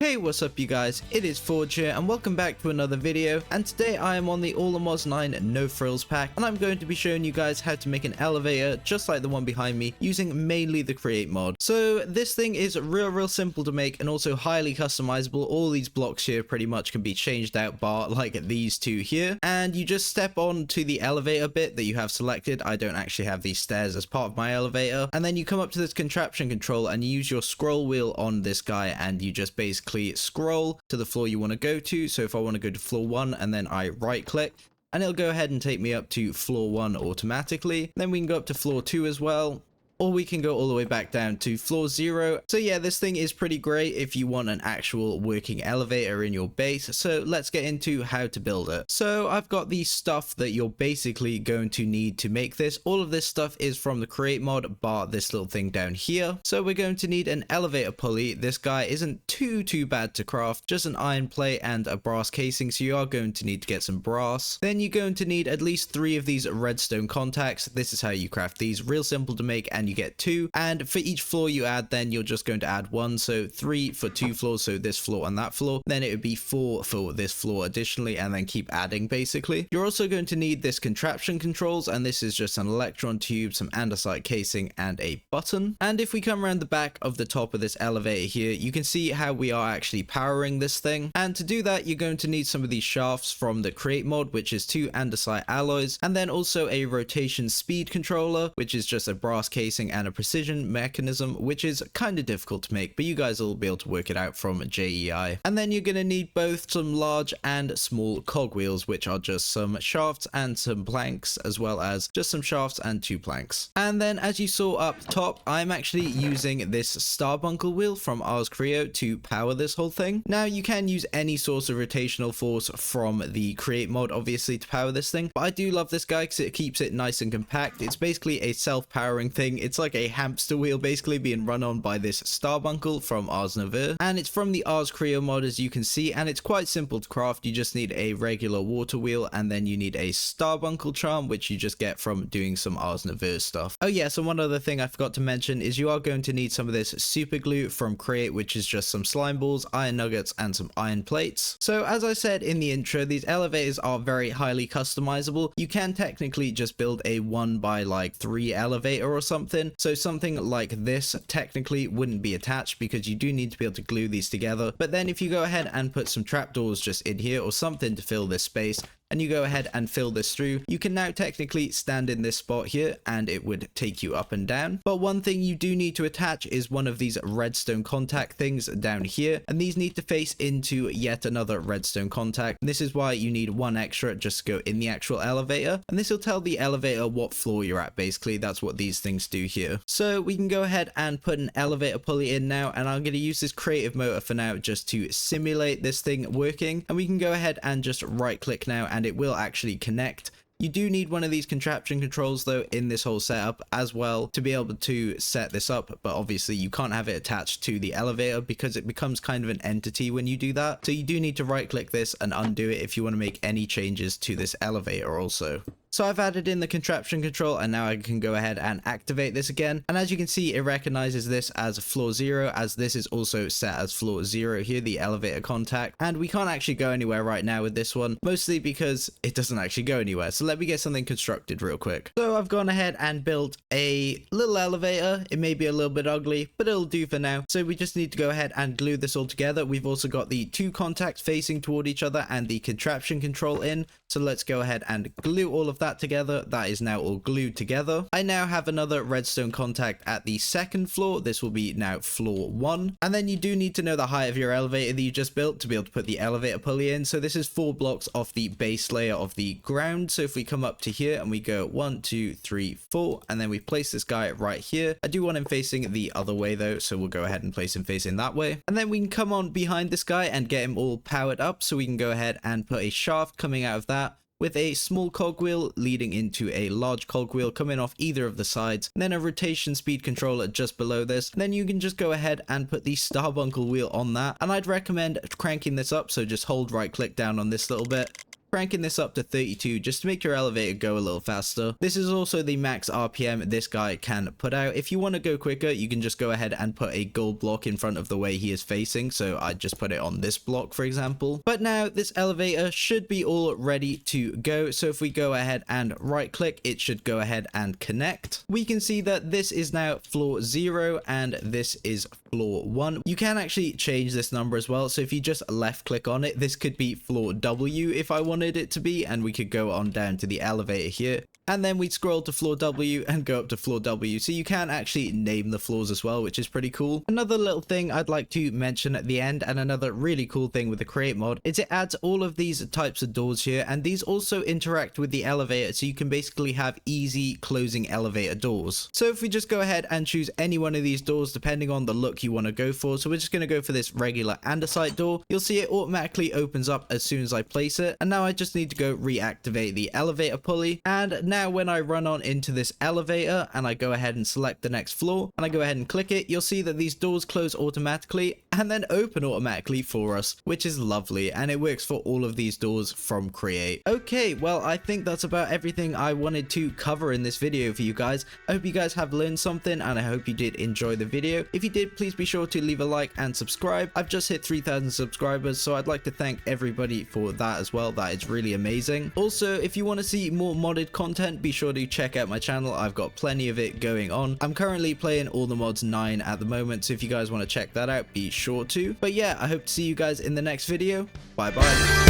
Hey, what's up you guys, it is Forge here and welcome back to another video, and today I am on the All-Amos 9 No Frills pack and I'm going to be showing you guys how to make an elevator just like the one behind me using mainly the create mod. So this thing is real simple to make and also highly customizable. All these blocks here pretty much can be changed out bar like these two here, and you just step on to the elevator bit that you have selected. I don't actually have these stairs as part of my elevator, and then you come up to this contraption control and you use your scroll wheel on this guy and you just basically scroll to the floor you want to go to. So if I want to go to floor 1 and then I right click, and it'll go ahead and take me up to floor 1 automatically. Then we can go up to floor 2 as well, or we can go all the way back down to floor 0. So yeah, this thing is pretty great if you want an actual working elevator in your base. So let's get into how to build it. So I've got the stuff that you're basically going to need to make this. All of this stuff is from the create mod bar this little thing down here. So we're going to need an elevator pulley. This guy isn't too bad to craft, just an iron plate and a brass casing, so you are going to need to get some brass. Then you're going to need at least 3 of these redstone contacts. This is how you craft these, real simple to make, and you get 2, and for each floor you add, then you're just going to add 1, so 3 for 2 floors, so this floor and that floor. Then it would be 4 for this floor additionally, and then keep adding basically. You're also going to need this contraption controls, and this is just an electron tube, some andesite casing, and a button. And if we come around the back of the top of this elevator here, you can see how we are actually powering this thing. And to do that, you're going to need some of these shafts from the create mod, which is 2 andesite alloys, and then also a rotation speed controller, which is just a brass casing and a precision mechanism, which is kind of difficult to make, but you guys will be able to work it out from JEI. And then you're going to need both some large and small cogwheels, which are just some shafts and some planks, as well as just some shafts and 2 planks. And then as you saw up top, I'm actually using this starbuncle wheel from Ars Creo to power this whole thing. Now you can use any source of rotational force from the create mod obviously to power this thing, but I do love this guy because it keeps it nice and compact. It's basically a self-powering thing. It's like a hamster wheel basically being run on by this starbuncle from Ars Nova, and it's from the Ars Creo mod as you can see, and it's quite simple to craft. You just need a regular water wheel, and then you need a starbuncle charm, which you just get from doing some Ars Nova stuff. Oh yeah, so one other thing I forgot to mention is you are going to need some of this super glue from create, which is just some slime balls, iron nuggets, and some iron plates. So as I said in the intro, these elevators are very highly customizable. You can technically just build a 1 by like 3 elevator or something. So something like this technically wouldn't be attached because you do need to be able to glue these together. But then if you go ahead and put some trapdoors just in here or something to fill this space, and you go ahead and fill this through, you can now technically stand in this spot here and it would take you up and down. But one thing you do need to attach is one of these redstone contact things down here, and these need to face into yet another redstone contact. And this is why you need 1 extra just to go in the actual elevator, and this will tell the elevator what floor you're at. Basically that's what these things do here. So we can go ahead and put an elevator pulley in now, and I'm going to use this creative motor for now just to simulate this thing working, and we can go ahead and just right click now and it will actually connect. You do need one of these contraption controls though in this whole setup as well to be able to set this up, but obviously you can't have it attached to the elevator because it becomes kind of an entity when you do that. So you do need to right click this and undo it if you want to make any changes to this elevator also. So I've added in the contraption control, and now I can go ahead and activate this again. And as you can see, it recognizes this as floor 0, as this is also set as floor 0 here, the elevator contact. And we can't actually go anywhere right now with this one, mostly because it doesn't actually go anywhere. So let me get something constructed real quick. So I've gone ahead and built a little elevator. It may be a little bit ugly, but it'll do for now. So we just need to go ahead and glue this all together. We've also got the 2 contacts facing toward each other and the contraption control in. So let's go ahead and glue all of that together. That is now all glued together. I now have another redstone contact at the 2nd floor. This will be now floor 1. And then you do need to know the height of your elevator that you just built to be able to put the elevator pulley in. So this is 4 blocks off the base layer of the ground. So if we come up to here and we go 1, 2, 3, 4, and then we place this guy right here. I do want him facing the other way though, so we'll go ahead and place him facing that way. And then we can come on behind this guy and get him all powered up. So we can go ahead and put a shaft coming out of that, with a small cogwheel leading into a large cogwheel coming off either of the sides, and then a rotation speed controller just below this. And then you can just go ahead and put the starbuncle wheel on that, and I'd recommend cranking this up, so just hold right click down on this little bit cranking this up to 32 just to make your elevator go a little faster. This is also the max RPM this guy can put out. If you want to go quicker, you can just go ahead and put a gold block in front of the way he is facing. So I just put it on this block, for example. But now this elevator should be all ready to go. So if we go ahead and right click, it should go ahead and connect. We can see that this is now floor 0 and this is floor 1. You can actually change this number as well. So if you just left click on it, this could be floor W if I wanted it to be, and we could go on down to the elevator here. And then we'd scroll to floor W and go up to floor W. So you can actually name the floors as well, which is pretty cool. Another little thing I'd like to mention at the end, and another really cool thing with the create mod, is it adds all of these types of doors here, and these also interact with the elevator. So you can basically have easy closing elevator doors. So if we just go ahead and choose any one of these doors, depending on the look you want to go for. So we're just going to go for this regular andesite door. You'll see it automatically opens up as soon as I place it. And now I just need to go reactivate the elevator pulley. And now when I run on into this elevator and I go ahead and select the next floor and I go ahead and click it, you'll see that these doors close automatically and then open automatically for us, which is lovely, and it works for all of these doors from Create. Okay, well, I think that's about everything I wanted to cover in this video for you guys. I hope you guys have learned something, and I hope you did enjoy the video. If you did, please be sure to leave a like and subscribe. I've just hit 3,000 subscribers, so I'd like to thank everybody for that as well. That is really amazing. Also, if you want to see more modded content, be sure to check out my channel. I've got plenty of it going on. I'm currently playing All the Mods 9 at the moment, so if you guys want to check that out, be sure to. But yeah, I hope to see you guys in the next video. Bye bye.